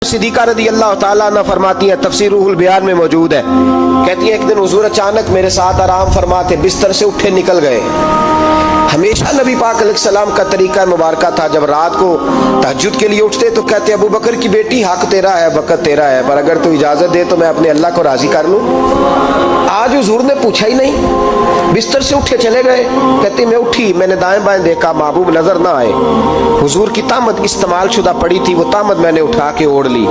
सिद्दीक़ा रज़ी अल्लाह ताला अन्हा फरमाती हैं, तफसीर रूहुल बयान में मौजूद है, कहती हैं एक दिन हुजूर अचानक मेरे साथ आराम फरमाते बिस्तर से उठे निकल गए। हमेशा नबी पाक अलैहिस्सलाम का तरीका मुबारक था, जब रात को तहज्जुद के लिए उठते तो कहते अबू बकर की बेटी हक तेरा है, बकत तेरा है, पर अगर तू इजाजत दे तो मैं अपने अल्लाह को राजी कर लूं। आज हुजूर ने पूछा ही नहीं, बिस्तर से उठे चले गए। कहते मैं उठी, मैंने दाएं बाएं देखा, महबूब नजर ना आए। हुजूर की तामत इस्तेमाल शुदा पड़ी थी, वो तामत मैंने उठा के ओढ़ ली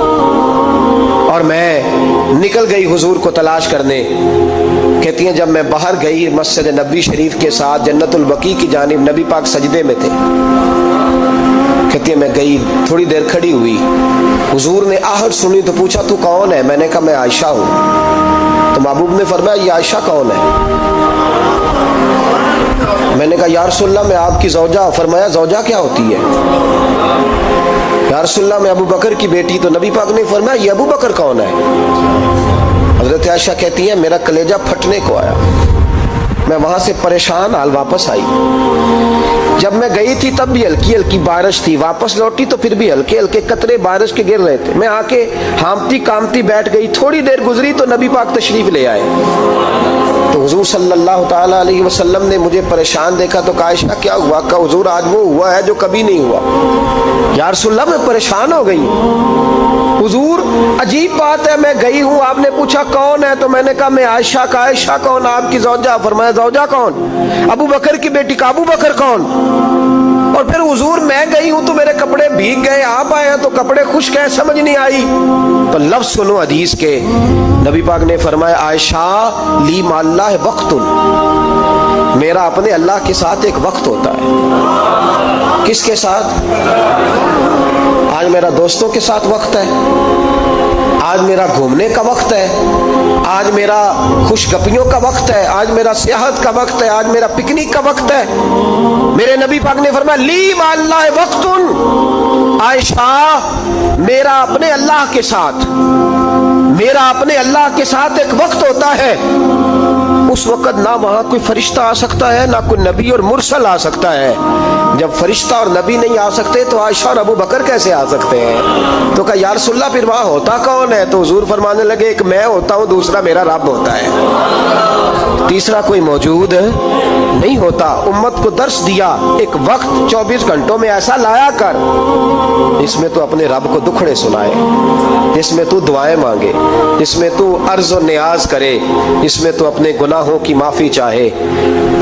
और मैं निकल गई हुजूर को तलाश करने। कहती हैं जब मैं बाहर गई मस्जिद नबी शरीफ के साथ जन्नतुल बकी की जानिब, नबी पाक सजदे में थे। कहती है मैं गई, थोड़ी देर खड़ी हुई, हुजूर ने आहट सुनी तो पूछा तू कौन है? मैंने कहा मैं आयशा हूँ। तो महबूब ने फरमाया ये आयशा कौन है? मैंने कहा या रसूलल्लाह मैं आपकी ज़ौजा। फरमाया ज़ौजा क्या होती है? या रसूलल्लाह मैं अबू बकर की बेटी। तो नबी पाक ने फरमाया ये अबू बकर कौन है? हज़रत आयशा कहती है मेरा कलेजा फटने को आया, मैं वहां से परेशान हाल वापस आई। जब मैं गई थी तब भी हल्की हल्की बारिश थी, वापस लौटी तो फिर भी हल्के हल्के कतरे बारिश के गिर रहे थे। मैं आके हामती कामती बैठ गई, थोड़ी देर गुजरी तो नबी पाक तशरीफ ले आए। तो हुजूर सल्लल्लाहु ताला अलैहि वसल्लम ने मुझे परेशान देखा तो कहा आयशा क्या हुआ? कहा हुजूर आज वो हुआ है जो कभी नहीं हुआ। या रसूलल्लाह मैं परेशान हो गई। हुजूर अजीब बात है, मैं गई हूँ, आपने पूछा कौन है तो मैंने कहा मैं आयशा। का आयशा कौन? आपकी ज़ौजा। फरमाया ज़ौजा कौन? अबू बकर की बेटी। का अबू बकर कौन? और फिर हुजूर मैं गई हूं तो मेरे कपड़े भीग गए, आप आए हैं तो कपड़े खुश्क हैं, समझ नहीं आई। तो लफ्ज सुनो हदीस के, नबी पाक ने फरमाया आयशा ली माल्लाह वक्तुन, मेरा अपने अल्लाह के साथ एक वक्त होता है। किसके साथ? आज मेरा दोस्तों के साथ वक्त है, आज मेरा घूमने का वक्त है, आज मेरा खुशगपियों का वक्त है, आज मेरा सियाहत का वक्त है, आज मेरा पिकनिक का वक्त है। मेरे नबी पाक ने फरमाया ली माल्लाह वक्तुन, आयशा मेरा अपने अल्लाह के साथ, मेरा अपने अल्लाह के साथ एक वक्त होता है। उस वक्त ना वहां कोई फरिश्ता आ सकता है, ना कोई नबी और मुरसल आ सकता है। जब फरिश्ता और नबी नहीं आ सकते तो आयशा और अबू बकर कैसे आ सकते हैं? तो कहा या रसूलल्लाह फिर वहां होता कौन है? तो हुजूर फरमाने लगे एक मैं होता हूं, दूसरा मेरा रब होता है, तीसरा कोई मौजूद नहीं होता। उम्मत को दर्श दिया एक वक्त 24 घंटों में ऐसा लाया कर, इसमें तो अपने रब को दुखड़े सुनाए, इसमें तू दुआएं मांगे, इसमें तू अर्ज और नियाज करे, इसमें तू अपने गुनाहों की माफी चाहे।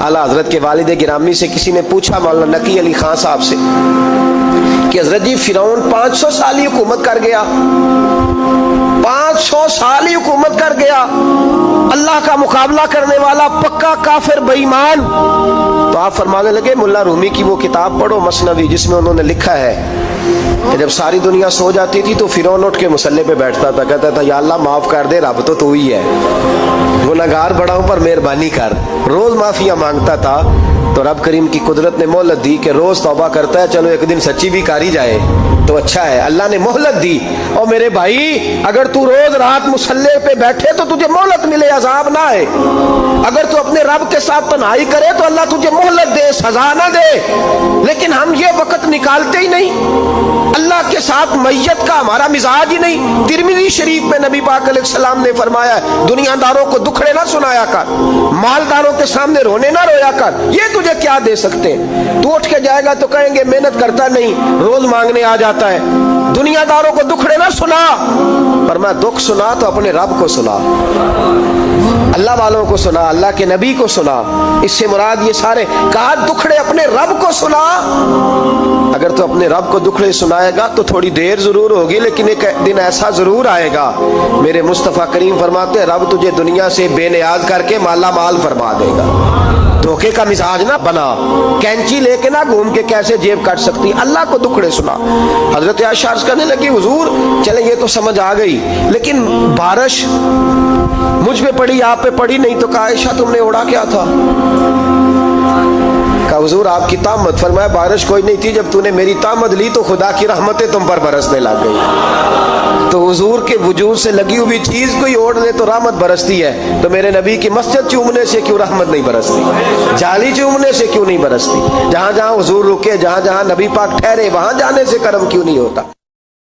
आला हजरत के वालिद गिरामी से किसी ने पूछा मौलाना नकी अली खान साहब से कि हजरत जी फिरौन 500 साल ही हुकूमत कर गया, 500 साल ही हुकूमत कर गया, अल्लाह का मुकाबला करने वाला पक्का काफिर बेईमान। तो आप फरमाने लगे मुल्ला रूमी की वो किताब पढ़ो मसनवी, जिसमें उन्होंने लिखा है कि जब सारी दुनिया सो जाती थी तो फिरौन उठ के मुसल्ले पे बैठता था, कहता था या अल्लाह माफ कर दे, रब तो तू ही है, गुनहगार बड़ा हूं पर मेहरबानी कर। रोज माफिया मांगता था तो रब करीम की कुदरत ने मोहलत दी कि रोज तौबा करता है, चलो एक दिन सच्ची भी कारी जाए तो अच्छा है। अल्लाह ने मोहलत दी। और मेरे भाई अगर तू रोज रात मुसल्ले पे बैठे तो तुझे मोहलत मिले, अजाब ना आए। अगर तू अपने रब के साथ तन्हाई करे तो अल्लाह तुझे मोहलत दे, सजा ना दे। लेकिन हम ये वक्त निकालते ही नहीं, अल्लाह के साथ मैयत का हमारा मिजाज ही नहीं। तिरमिज़ी शरीफ में नबी पाक अलैहिस्सलाम ने फरमाया दुनियादारों को दुखड़े ना सुनाया कर, मालदारों के सामने रोने ना रोया कर, ये तुझे क्या दे सकते? तू उठ के जाएगा तो कहेंगे मेहनत करता नहीं, रोज मांगने आ जाता है। दुनियादारों को दुखड़े ना सुना, पर मैं दुख सुना तो अपने रब को सुना, अल्लाह वालों को सुना, अल्लाह के नबी को सुना। इससे मुराद ये सारे कहा दुखड़े अपने रब को सुना। अगर तो अपने रब को दुखड़े सुनाएगा तो थोड़ी देर जरूर होगी, लेकिन एक दिन ऐसा जरूर आएगा, मेरे मुस्तफा करीम फरमाते हैं रब तुझे दुनिया से बेनियाज करके माला माल फरमा देगा। धोखे का मिजाज ना बना, कैंची लेके ना घूम के कैसे जेब काट सकती, अल्लाह को दुखड़े सुना। हजरत आयशा अर्ज करने लगी हुजूर चले ये तो समझ आ गई, लेकिन बारिश मुझ पे पड़ी आप पे पड़ी नहीं। तो कहा आयशा तुमने ओढ़ा क्या था? कहा हुजूर आपकी तामत। फरमाया बारिश कोई नहीं थी, जब तूने मेरी तामत ली तो खुदा की रहमतें तुम पर बरसने लग गई। तो हुजूर के वजूद से लगी हुई चीज कोई ओढ़ ले तो रहमत बरसती है, तो मेरे नबी की मस्जिद चूमने से क्यों रहमत नहीं बरसती? जाली चूमने से क्यों नहीं बरसती? जहां जहां हुजूर रुके, जहां जहां नबी पाक ठहरे, वहां जाने से करम क्यों नहीं होता?